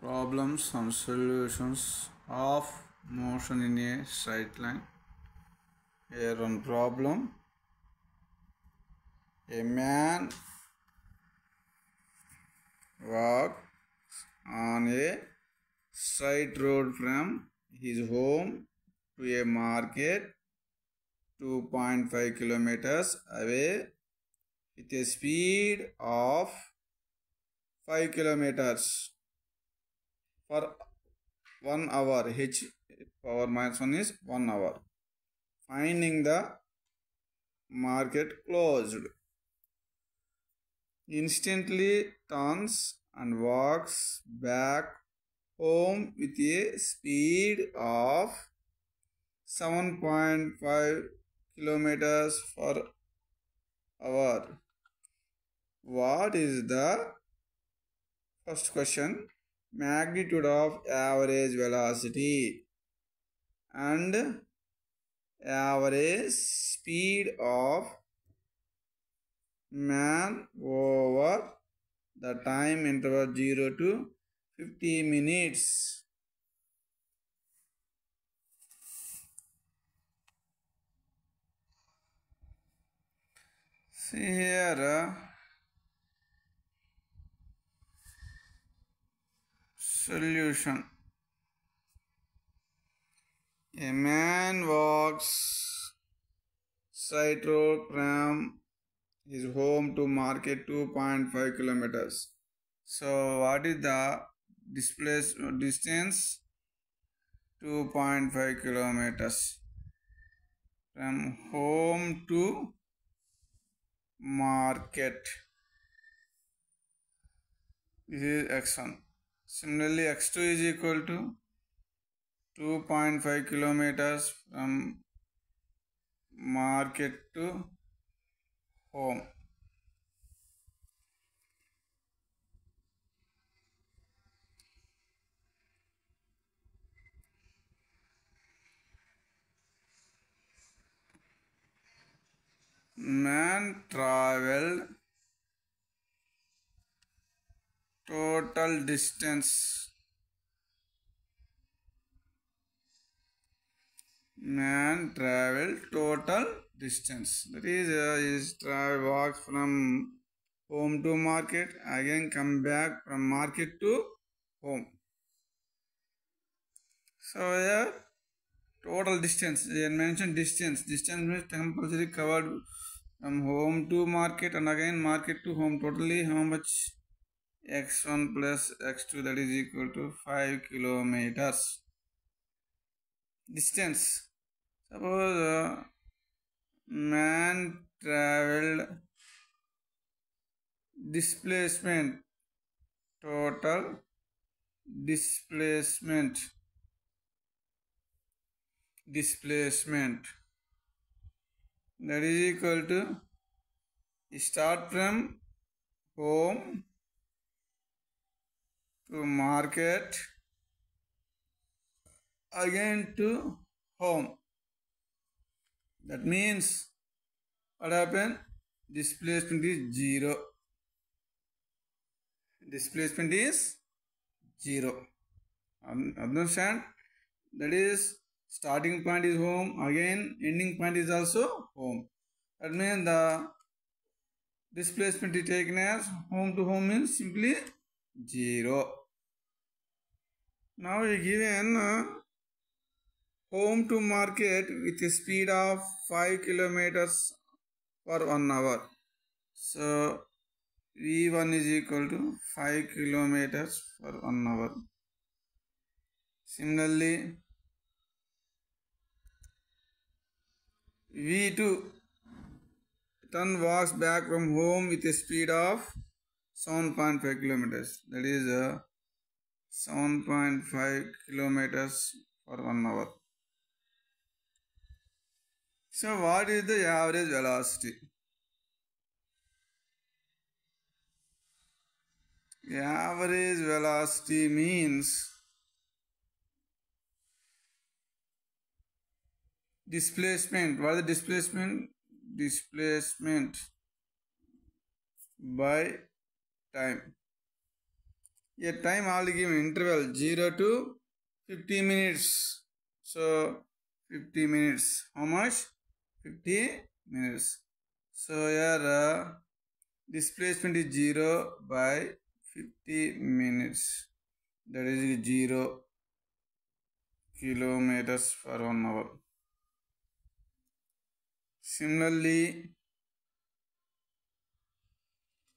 Problems and solutions of motion in a straight line. Here one problem. A man walks on a straight road from his home to a market 2.5 kilometers away with a speed of 5 kilometers for 1 hour. H power minus 1 is 1 hour. Finding the market closed. Instantly turns and walks back home with a speed of 7.5 kilometers per hour. What is the first question? Magnitude of average velocity and average speed of man over the time interval 0 to 50 minutes. See here, solution. A man walks straight road from his home to market 2.5 kilometers. So what is the distance? 2.5 kilometers from home to market. This is x1. Similarly, x2 is equal to 2.5 kilometers from market to home. Man traveled total distance. Man traveled total distance. That is, his walks from home to market, again come back from market to home. So here total distance. They mentioned distance. Distance means compulsory covered from home to market and again market to home. Totally how much? X1 plus x2, that is equal to 5 kilometers. Distance. Suppose man traveled displacement, total displacement, that is equal to start from home to market, again to home. That means what happened? Displacement is 0. Displacement is 0. Understand? That is starting point is home, again ending point is also home. That means the displacement is taken as home to home means simply 0. Now we given home to market with a speed of 5 kilometers per 1 hour. So V1 is equal to 5 kilometers per 1 hour. Similarly, V2 walks back from home with a speed of 7.5 kilometers. That is 7.5 kilometers per 1 hour. So what is the average velocity? The average velocity means displacement. What is the displacement? Displacement by time. a time already given interval 0 to 50 minutes. So 50 minutes. How much? 50 minutes. So here displacement is 0 by 50 minutes. That is 0 kilometers per 1 hour. Similarly,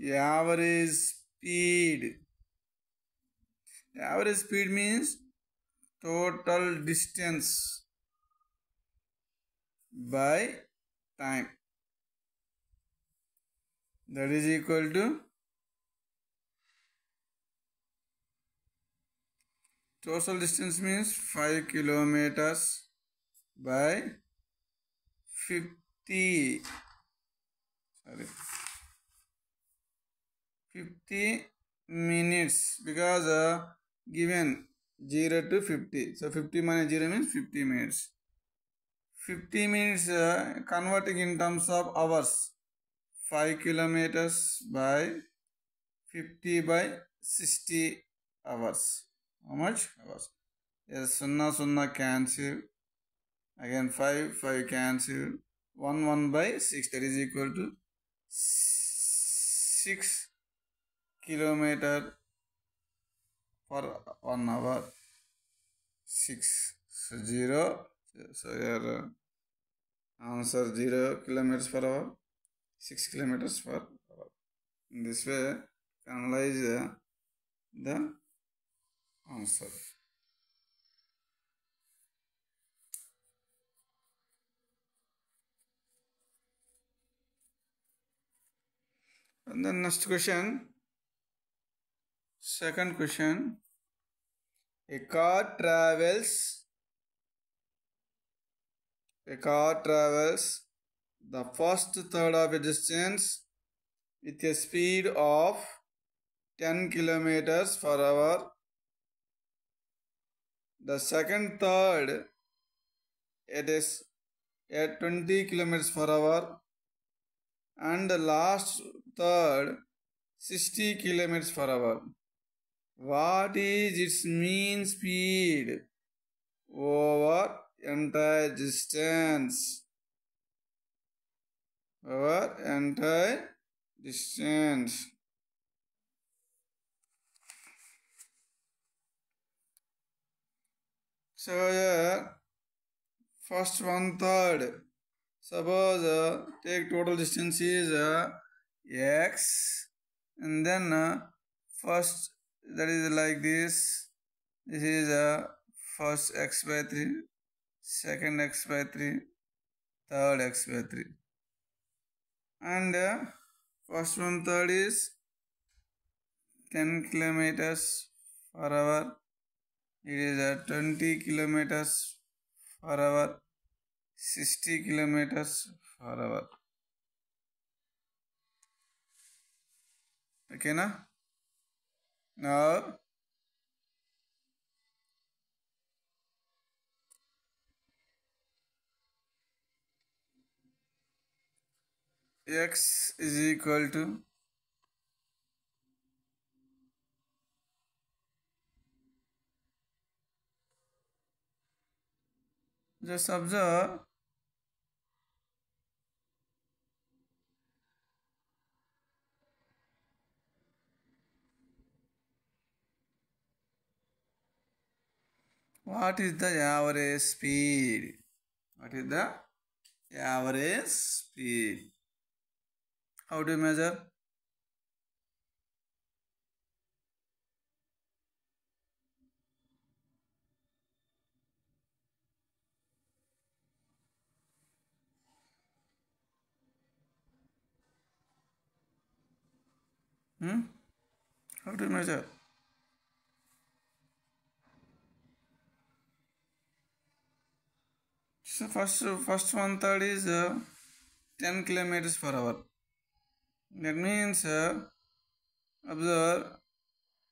average speed. Average speed means total distance by time. That is equal to total distance means 5 kilometers by 50 minutes, because given 0 to 50. So 50 minus 0 means 50 minutes. 50 minutes converting in terms of hours. 5 kilometers by 50 by 60 hours. How much? Hours. Yes, 0 cancel. Again 5 cancel. 1 by 6, that is equal to 6 kilometer per 1 hour. 6. So 0. So here answer 0 kilometers per hour. 6 kilometers per hour. In this way, analyze the answer. And then next question, second question. A car travels the first third of a distance with a speed of 10 kilometers per hour. The second third it is at 20 kilometers per hour, and the last third 60 kilometers per hour. What is its mean speed over entire distance? Over entire distance. So here first 1/3. Suppose take total distance is x, and then first, that is like this. This is first x by 3, second x by 3, third x by 3, and first 1/3 is 10 kilometers per hour. It is 20 kilometers per hour, 60 kilometers per hour. Okay, na? Now x is equal to just observe what is the average speed. What is the average speed? How do you measure? How to measure? So first 1/3 is 10 kilometers per hour. That means observe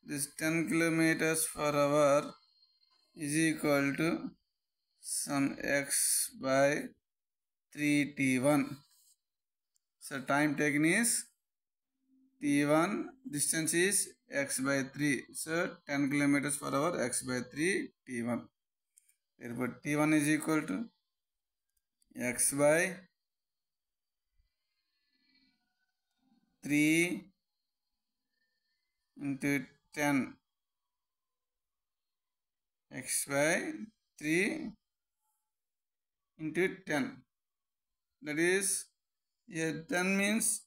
this 10 kilometers per hour is equal to some x by 3t1. So time taken is T1 distance is x by 3. So 10 kilometers per hour, x by 3 T1. Therefore T1 is equal to x by 3 into 10. X by 3 into 10. That is, here 10 means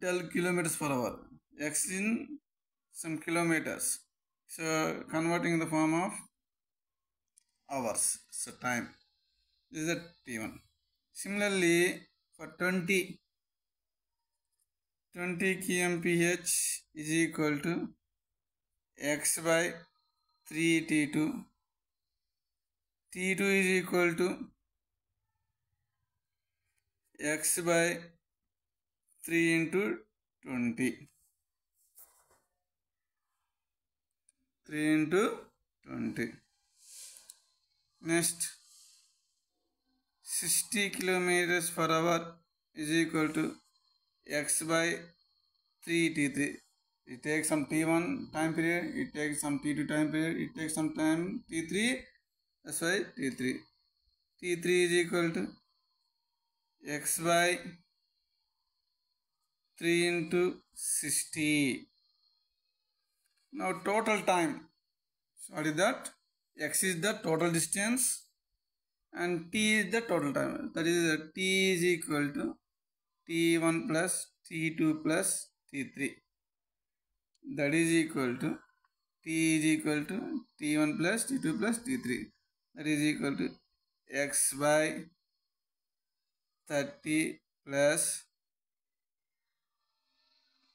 12 kilometers per hour. X in some kilometers. So converting in the form of hours. So time. This is a T1. Similarly, for 20 kmph is equal to x by 3 T2. T2 is equal to x by 3 into 20. 3 into 20. Next, 60 kilometers per hour is equal to x by 3 T3. It takes some T1 time period, it takes some T2 time period, it takes some time T3, that's why T3. T3 is equal to x by 3 into 60. Now total time. So what is that? X is the total distance and T is the total time. That is T is equal to T1 plus T2 plus T3. That is equal to T is equal to T1 plus T2 plus T3. That is equal to x by 30 plus,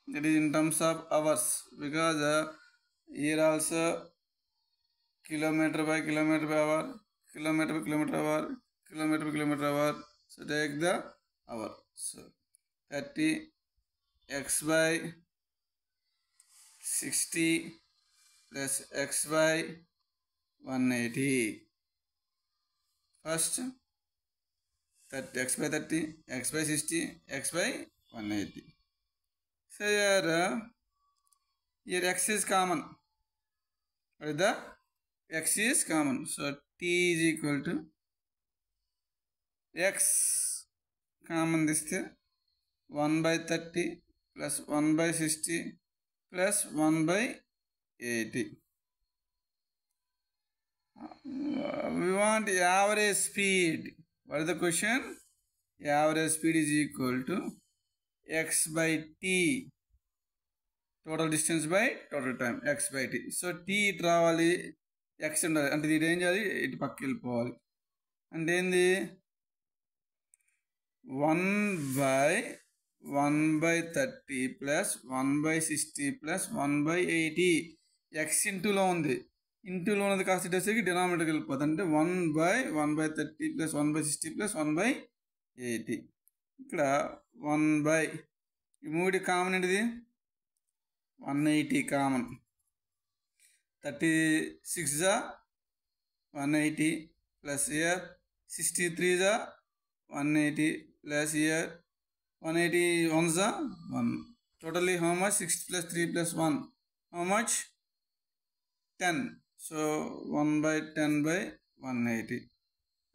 that is in terms of hours, because here also kilometer by kilometer by hour, kilometer by kilometer hour, kilometer by kilometer hour. So take the hour. So 30 x by 60 plus x by 180. First 30, x by 30, x by 60, x by 180. So here x is common. What is the x is common? So t is equal to x common this thing 1 by 30 plus 1 by 60 plus 1 by 80. We want average speed. What is the question? Average speed is equal to x by t. Total distance by total time, x by t. So t ఇటు రావాలి, x ఉండాలి, అంటే ఇది ఏం చేయాలి, ఇటు పక్కకి వెళ్ళిపోవాలి. అంటే ఏంది 1 by 30 plus 1 by 60 plus 1 by 80. x ఇంటూలో ఉంది, ఇంటూలో ఉన్నది కాస్త ఇటేసరికి డినామినేటర్కి వెళ్ళిపోతుంది. అంటే 1 by 30 plus 1 by 60 plus 1 by 80. ఇక్కడ 1 by ఈ మూడు కామన్ ఏంటిది 180 కామన్. 36 जा 180 plus here 63 जा 180 plus here 180 1 जा 1. Totally how much? 6 plus 3 plus 1. How much? 10. So 1 by 10 by 180.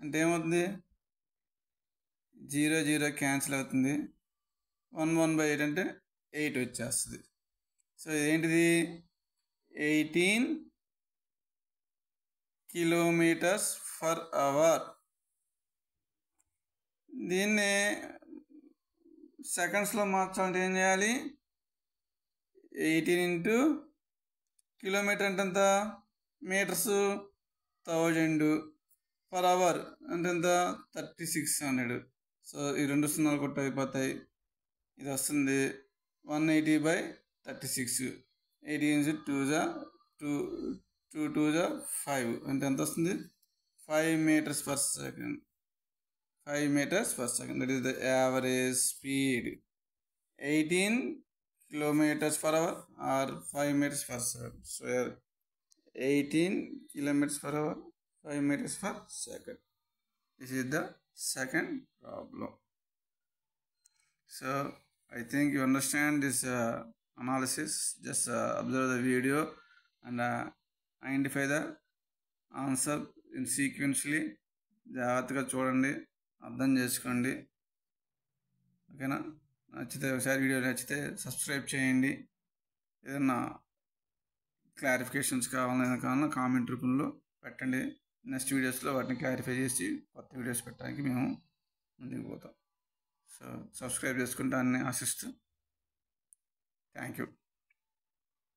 అంటే ఏమవుతుంది 0 0 క్యాన్సిల్ అవుతుంది. 1 1 by 8 అంటే 8 వచ్చేస్తుంది. సో ఏంటిది 18 kilometers per hour. దీన్ని సెకండ్స్లో మార్చాలంటే ఏం చేయాలి? 18 into కిలోమీటర్ అంటే ఎంత, మీటర్స్ 1000 per hour అంటే ఎంత 3600. సో ఈ 2 సున్నాలు కొట్టి అయిపోతాయి. ఇది వస్తుంది 180 by 36. 18 into 2 जा 2 2 2 जा 5 అంటే ఎంత వస్తుంది 5 meters per second. 5 meters per second. That is the average speed. 18 kilometers per hour or 5 meters per second. So 18 kilometers per hour, 5 meters per second. This is the second problem. So I think you understand this analysis. Just observe the video and identify the answer in sequentially. జాగ్రత్తగా చూడండి, అర్థం చేసుకోండి. ఓకేనా? నచ్చితే ఒకసారి video నచ్చితే subscribe చేయండి. ఏదన్నా క్లారిఫికేషన్స్ కావాలన్నా కామెంట్ రూపంలో పెట్టండి. నెక్స్ట్ వీడియోస్లో వాటిని క్లారిఫై చేసి కొత్త వీడియోస్ పెట్టడానికి మేము ముందుకు పోతాం. సో సబ్స్క్రైబ్ చేసుకుంటానని ఆశిస్తూ థ్యాంక్ యూ.